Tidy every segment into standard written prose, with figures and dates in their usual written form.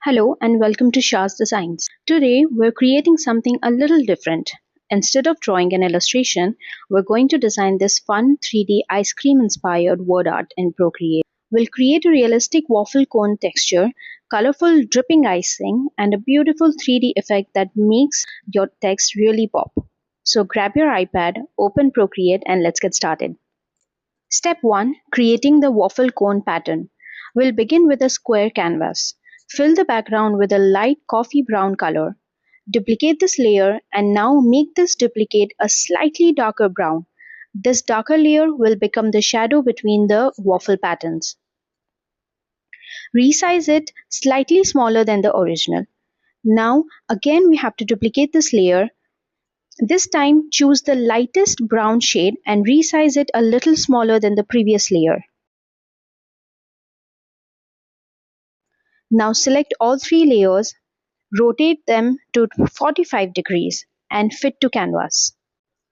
Hello and welcome to Shaaz Designs. Today we're creating something a little different. Instead of drawing an illustration, we're going to design this fun 3D ice cream inspired word art in Procreate. We'll create a realistic waffle cone texture, colorful dripping icing, and a beautiful 3D effect that makes your text really pop. So grab your iPad, open Procreate, and let's get started. Step 1. Creating the waffle cone pattern. We'll begin with a square canvas. Fill the background with a light coffee brown color. Duplicate this layer and now make this duplicate a slightly darker brown. This darker layer will become the shadow between the waffle patterns. Resize it slightly smaller than the original. Now again we have to duplicate this layer. This time choose the lightest brown shade and resize it a little smaller than the previous layer. Now select all three layers, rotate them to 45 degrees and fit to canvas.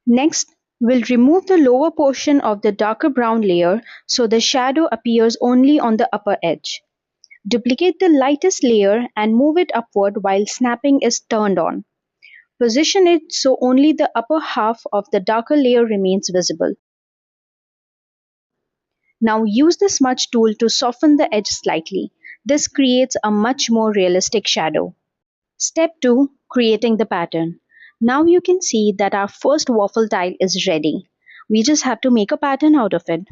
Next, we'll remove the lower portion of the darker brown layer so the shadow appears only on the upper edge. Duplicate the lightest layer and move it upward while snapping is turned on. Position it so only the upper half of the darker layer remains visible. Now use the smudge tool to soften the edge slightly. This creates a much more realistic shadow. Step 2. Creating the pattern. Now you can see that our first waffle tile is ready. We just have to make a pattern out of it.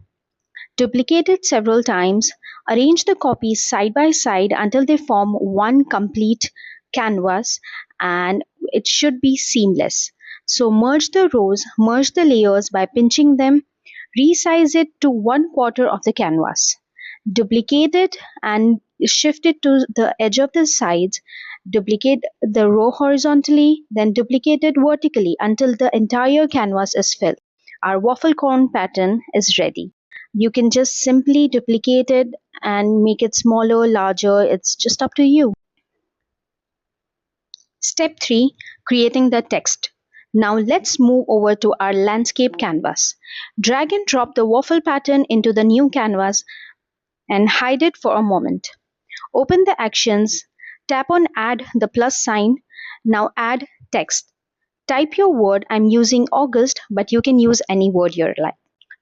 Duplicate it several times. Arrange the copies side by side until they form one complete canvas, and it should be seamless. So merge the rows, merge the layers by pinching them. Resize it to 1/4 of the canvas. Duplicate it and shift it to the edge of the sides. Duplicate the row horizontally, then duplicate it vertically until the entire canvas is filled. Our waffle cone pattern is ready. You can just simply duplicate it and make it smaller, larger, it's just up to you. Step 3. Creating the text. Now let's move over to our landscape canvas. Drag and drop the waffle pattern into the new canvas and hide it for a moment. Open the actions, tap on add the plus sign. Now add text. Type your word. I'm using August, but you can use any word you like.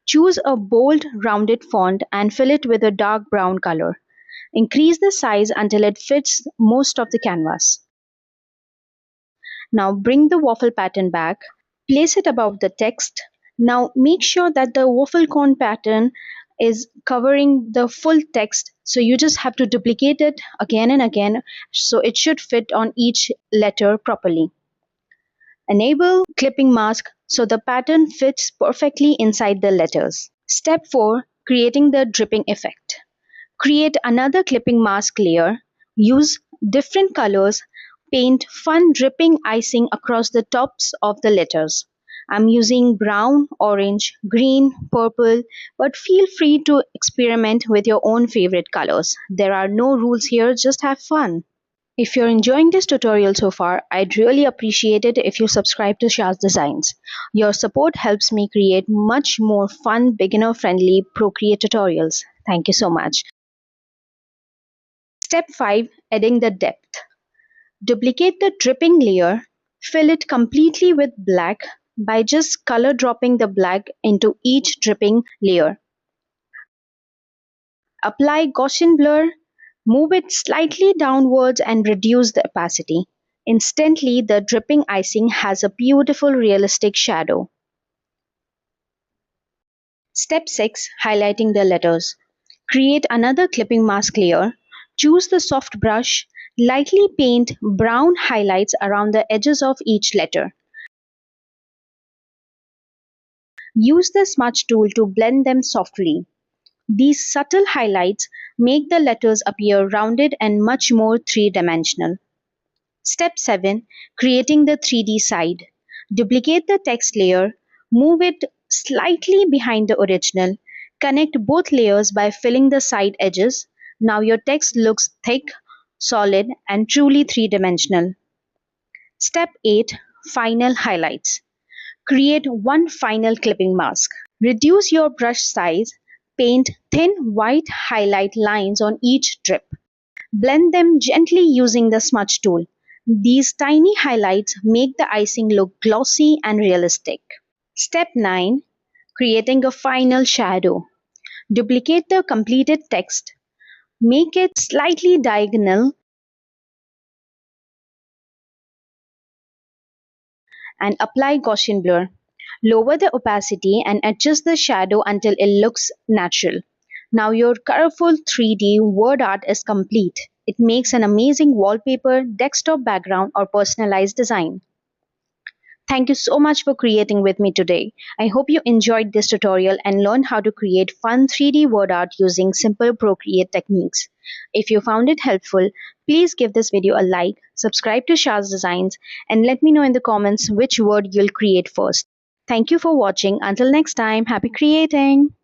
Choose a bold rounded font and fill it with a dark brown color. Increase the size until it fits most of the canvas. Now bring the waffle pattern back. Place it above the text. Now make sure that the waffle cone pattern is covering the full text, so you just have to duplicate it again and again so it should fit on each letter properly. Enable clipping mask so the pattern fits perfectly inside the letters. Step 4. Creating the dripping effect. Create another clipping mask layer. Use different colors. Paint fun dripping icing across the tops of the letters. I'm using brown, orange, green, purple, but feel free to experiment with your own favorite colors. There are no rules here, just have fun. If you're enjoying this tutorial so far, I'd really appreciate it if you subscribe to Shaaz Designs. Your support helps me create much more fun, beginner-friendly Procreate tutorials. Thank you so much. Step 5. Adding the depth. Duplicate the dripping layer, fill it completely with black by just color dropping the black into each dripping layer. Apply Gaussian blur, move it slightly downwards and reduce the opacity. Instantly, the dripping icing has a beautiful realistic shadow. Step 6. Highlighting the letters. Create another clipping mask layer. Choose the soft brush. Lightly paint brown highlights around the edges of each letter. Use the smudge tool to blend them softly. These subtle highlights make the letters appear rounded and much more three-dimensional. Step 7. Creating the 3D side. Duplicate the text layer, move it slightly behind the original. Connect both layers by filling the side edges. Now your text looks thick, solid, and truly three-dimensional. Step 8. Final highlights. Create one final clipping mask. Reduce your brush size. Paint thin white highlight lines on each drip. Blend them gently using the smudge tool. These tiny highlights make the icing look glossy and realistic. Step 9. Creating a final shadow. Duplicate the completed text. Make it slightly diagonal and apply Gaussian blur. Lower the opacity and adjust the shadow until it looks natural. Now your colorful 3D word art is complete. It makes an amazing wallpaper, desktop background, or personalized design. Thank you so much for creating with me today. I hope you enjoyed this tutorial and learned how to create fun 3D word art using simple Procreate techniques. If you found it helpful, please give this video a like, subscribe to Shaaz Designs, and let me know in the comments which word you'll create first. Thank you for watching. Until next time, happy creating!